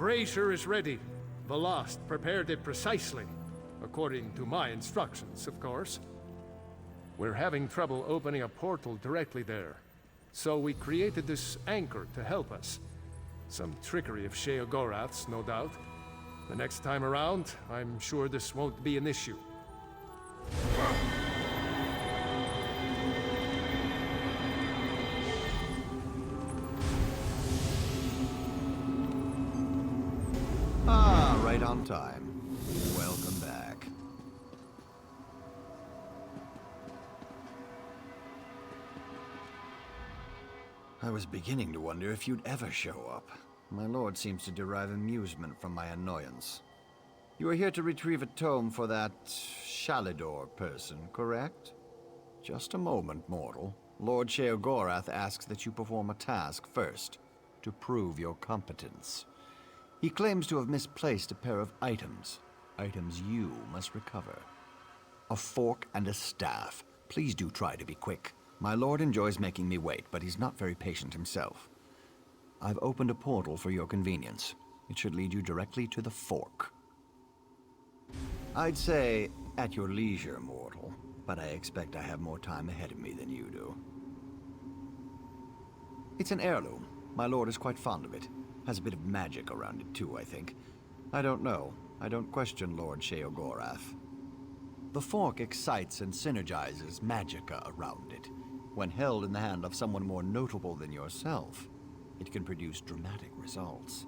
brazier is ready. Velost prepared it precisely, according to my instructions, of course. We're having trouble opening a portal directly there, so we created this anchor to help us. Some trickery of Sheogorath's, no doubt. The next time around, I'm sure this won't be an issue. Ah, right on time. Welcome back. I was beginning to wonder if you'd ever show up. My lord seems to derive amusement from my annoyance. You are here to retrieve a tome for that Shalidor person, correct? Just a moment, mortal. Lord Sheogorath asks that you perform a task first, to prove your competence. He claims to have misplaced a pair of items. Items you must recover. A fork and a staff. Please do try to be quick. My lord enjoys making me wait, but he's not very patient himself. I've opened a portal for your convenience. It should lead you directly to the fork. I'd say at your leisure, mortal, but I expect I have more time ahead of me than you do. It's an heirloom. My lord is quite fond of it. Has a bit of magic around it too, I think. I don't know. I don't question Lord Sheogorath. The fork excites and synergizes magicka around it. When held in the hand of someone more notable than yourself, it can produce dramatic results.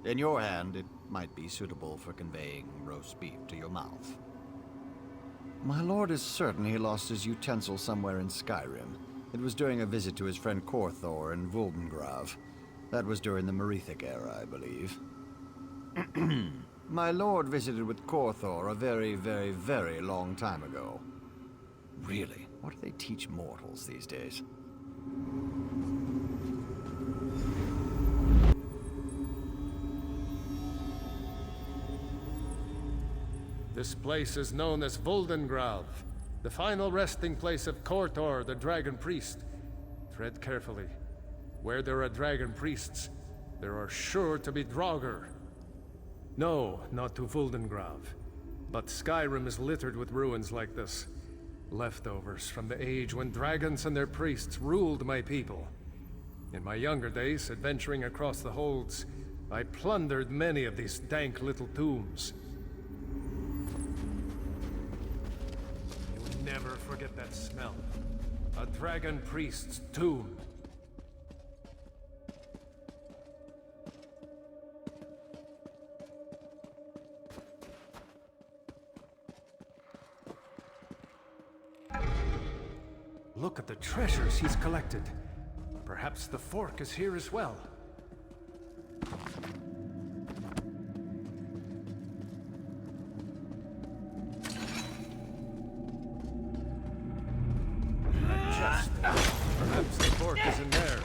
In your hand, it might be suitable for conveying roast beef to your mouth. My lord is certain he lost his utensil somewhere in Skyrim. It was during a visit to his friend Korthor in Vuldengrav. That was during the Merethic era, I believe. My lord visited with Korthor a very, very, very long time ago. Really, what do they teach mortals these days? This place is known as Vuldengrav, the final resting place of Korthor, the Dragon Priest. Tread carefully. Where there are Dragon Priests, there are sure to be Draugr. No, not to Vuldengrav. But Skyrim is littered with ruins like this. Leftovers from the age when dragons and their priests ruled my people. In my younger days, adventuring across the holds, I plundered many of these dank little tombs. You'll never forget that smell. A dragon priest's tomb. Look at the treasures he's collected. Perhaps the fork is here as well. That chest. Perhaps the fork is in there.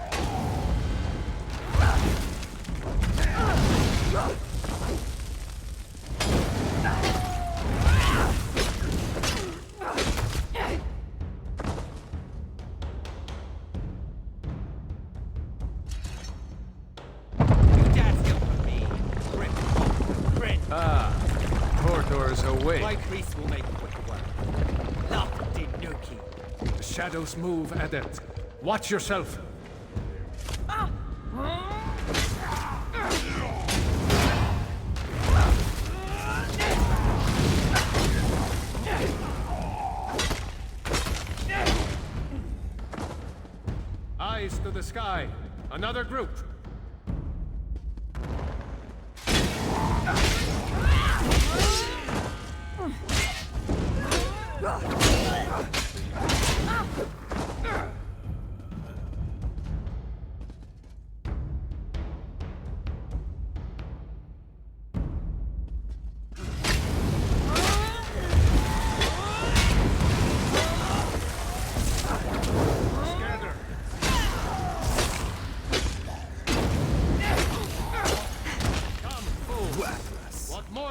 My priest will make quick work. Lofty Nuki. The shadows move, Adept. Watch yourself. Eyes to the sky. Another group.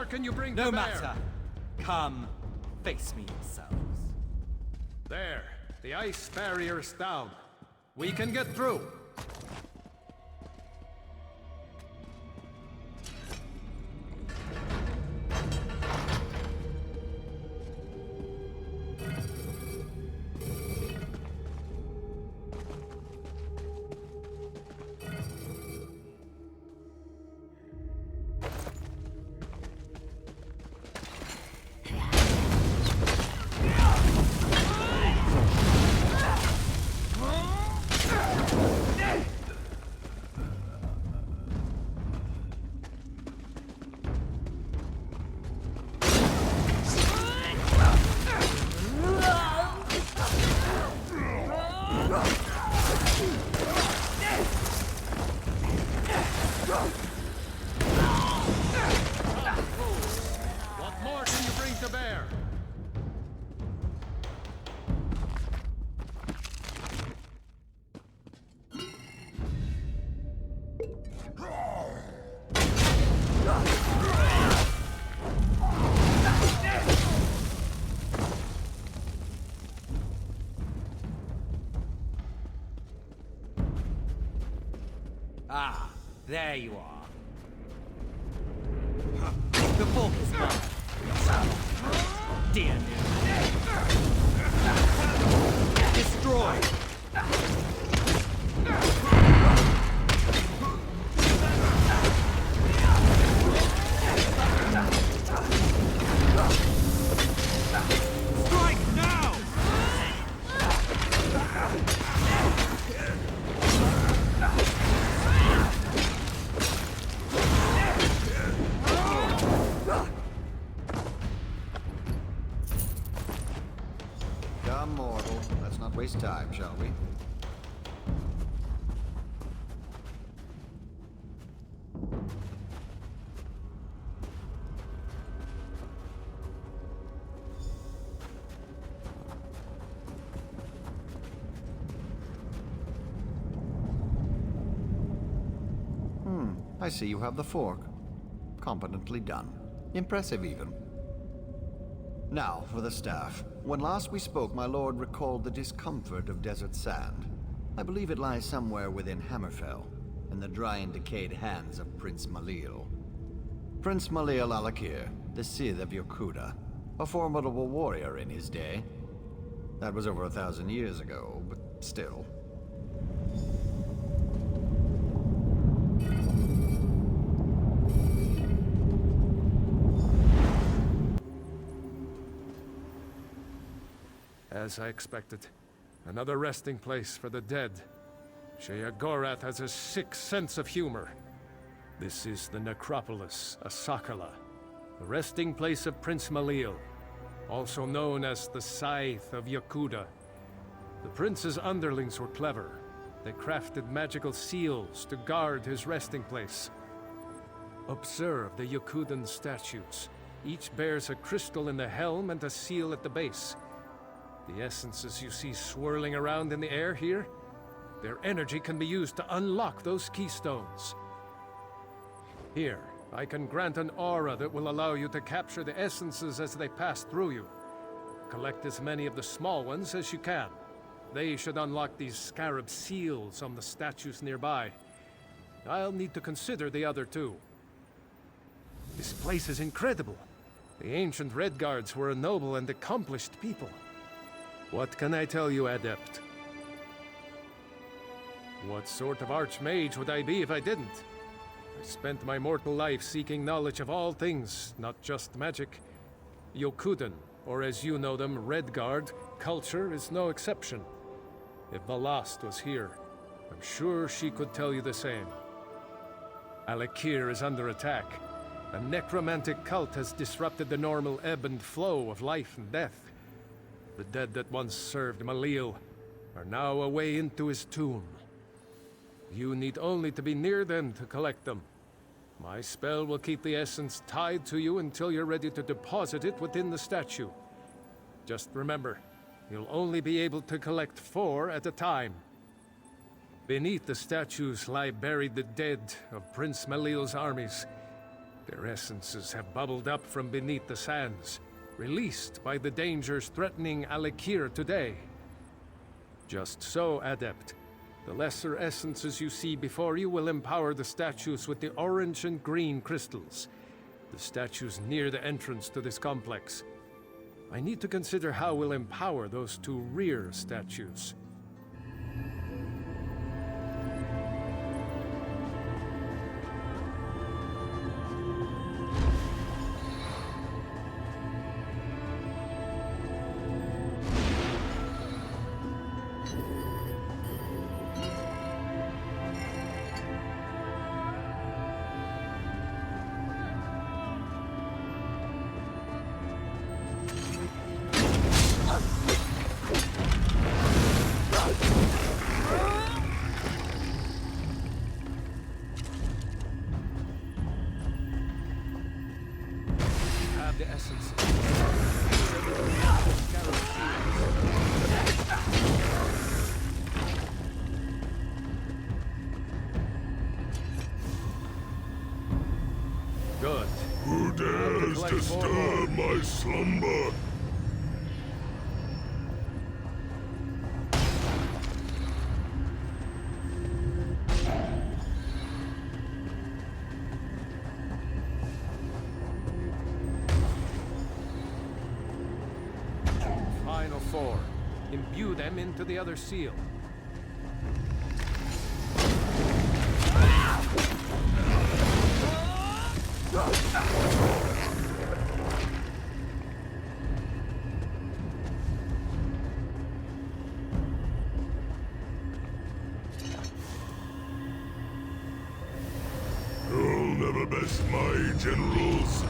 Can you bring no to bear? matter. Come, face me yourselves. There, the ice barrier is down. We can get through. What more can you bring to bear? Ah, there you are. The fork is mine. Dear new. Destroy! Strike now! Come, mortal. Let's not waste time, shall we? I see you have the fork. Competently done. Impressive, even. Now, for the staff. When last we spoke, my lord recalled the discomfort of desert sand. I believe it lies somewhere within Hammerfell, in the dry and decayed hands of Prince Malil. Prince Malil Alakir, the Sith of Yokuda, a formidable warrior in his day. That was over 1,000 years ago, but still. As I expected, another resting place for the dead. Sheogorath has a sick sense of humor. This is the necropolis, Asakala, the resting place of Prince Malil, also known as the Scythe of Yokuda. The prince's underlings were clever. They crafted magical seals to guard his resting place. Observe the Yokudan statues. Each bears a crystal in the helm and a seal at the base. The essences you see swirling around in the air here, their energy can be used to unlock those keystones. Here, I can grant an aura that will allow you to capture the essences as they pass through you. Collect as many of the small ones as you can. They should unlock these scarab seals on the statues nearby. I'll need to consider the other two. This place is incredible. The ancient Red Guards were a noble and accomplished people. What can I tell you, Adept? What sort of archmage would I be if I didn't? I spent my mortal life seeking knowledge of all things, not just magic. Yokudan, or as you know them, Redguard, culture is no exception. If Valast was here, I'm sure she could tell you the same. Alakir is under attack. A necromantic cult has disrupted the normal ebb and flow of life and death. The dead that once served Malil are now away into his tomb. You need only to be near them to collect them. My spell will keep the essence tied to you until you're ready to deposit it within the statue. Just remember, you'll only be able to collect 4 at a time. Beneath the statues lie buried the dead of Prince Malil's armies. Their essences have bubbled up from beneath the sands, released by the dangers threatening Alakir today. Just so, Adept. The lesser essences you see before you will empower the statues with the orange and green crystals. The statues near the entrance to this complex. I need to consider how we'll empower those 2 rear statues. slumber. Final four. Imbue them into the other seal. You'll never best my generals.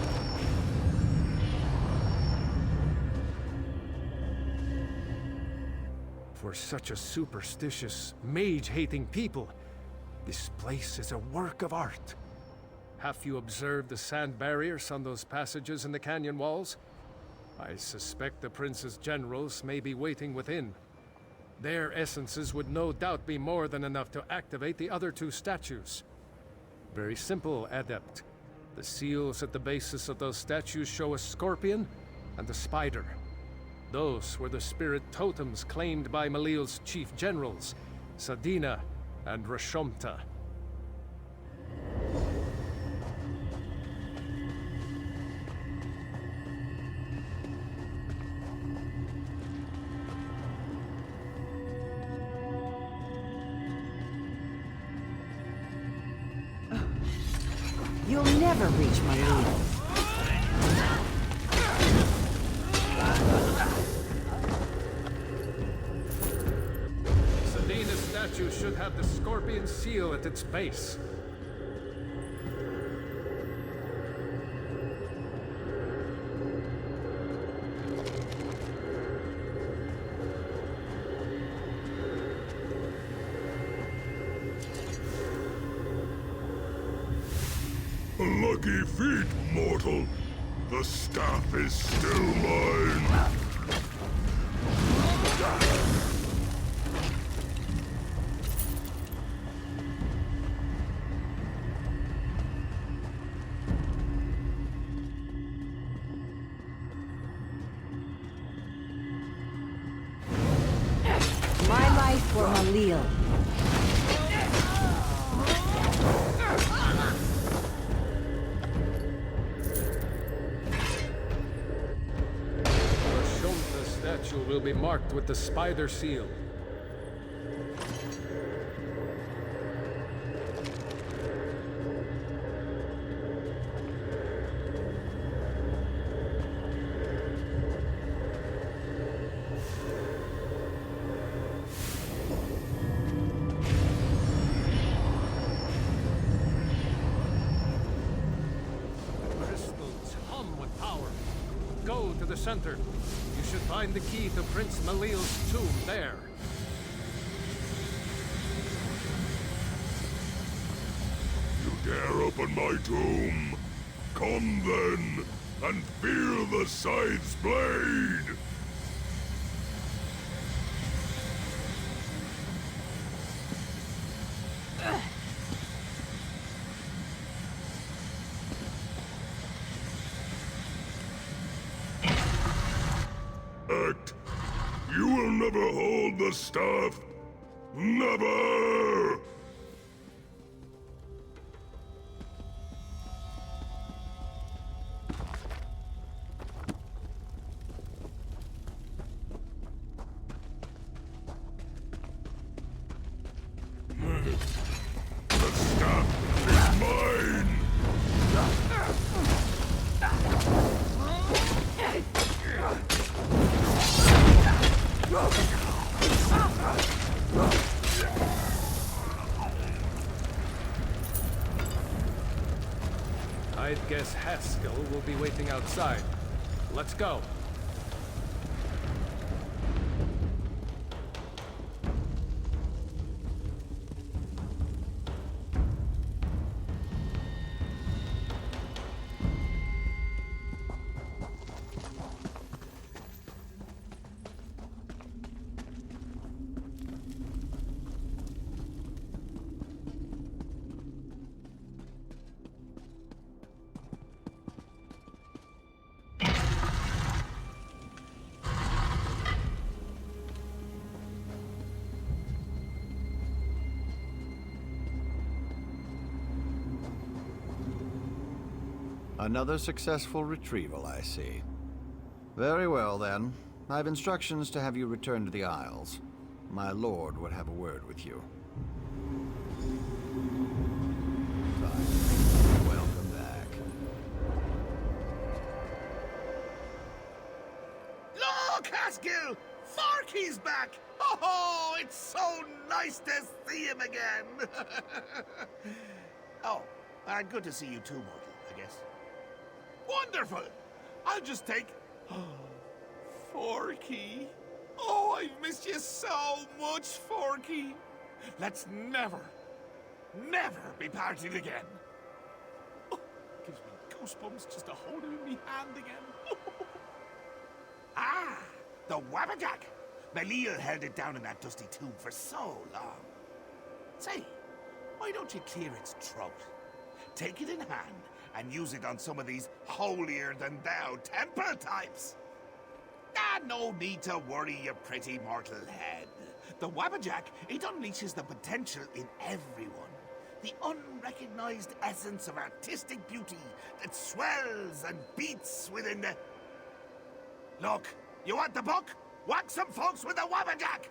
For such a superstitious, mage-hating people, this place is a work of art. Have you observed the sand barriers on those passages in the canyon walls? I suspect the prince's generals may be waiting within. Their essences would no doubt be more than enough to activate the other two statues. Very simple, Adept. The seals at the bases of those statues show a scorpion and a spider. Those were the spirit totems claimed by Malil's chief generals, Sadina and Rashomta. You'll never reach my lead. Sadina's statue should have the scorpion seal at its base. Lucky feet, mortal. The staff is still mine. My life for Malil. Rashomta's statue will be marked with the spider seal. Crystals hum with power. Go to the center. You should find the key to Prince Malil's tomb there. You dare open my tomb? Come then, and feel the scythe's blade! Act! You will never hold the staff! Never! The staff is mine! I'd guess Haskell will be waiting outside. Let's go. Another successful retrieval, I see. Very well, then. I have instructions to have you return to the Isles. My lord would have a word with you. Fine. Welcome back. Look, Haskell! Farkey's back! Oh, it's so nice to see him again! Oh, and good to see you too, Mortal, I guess. Wonderful! I'll just take... Forky. Oh, I've missed you so much, Forky. Let's never be parted again. Oh, gives me goosebumps just to hold him in my hand again. Ah, the Wabberjack. Malil held it down in that dusty tomb for so long. Say, why don't you clear its throat? Take it in hand and use it on some of these holier-than-thou temple types. Ah, no need to worry your pretty mortal head. The Wabberjack, it unleashes the potential in everyone. The unrecognized essence of artistic beauty that swells and beats within the... Look, you want the book? Whack some folks with the Wabberjack!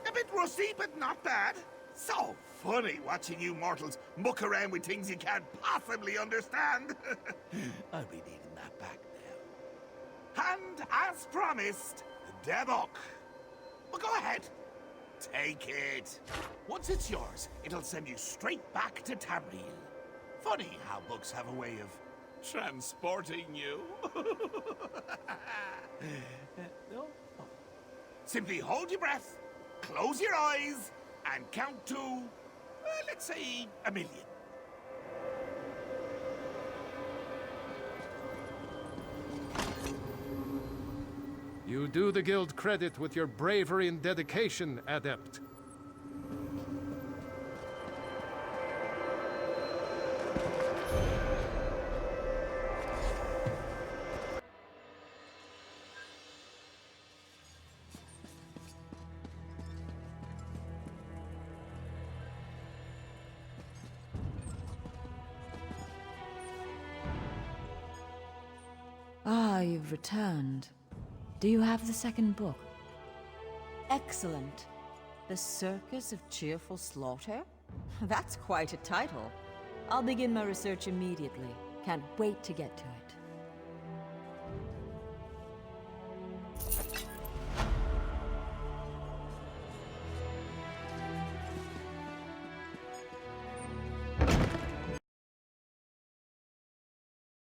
A bit rusty, but not bad. So funny watching you mortals muck around with things you can't possibly understand. I'll be needing that back now. And as promised, the book. Well, go ahead. Take it. Once it's yours, it'll send you straight back to Tamriel. Funny how books have a way of transporting you. No? Oh. Simply hold your breath, close your eyes, and count to, let's say, 1,000,000. You do the guild credit with your bravery and dedication, Adept. Ah, you've returned. Do you have the second book? Excellent. The Circus of Cheerful Slaughter? That's quite a title. I'll begin my research immediately. Can't wait to get to it.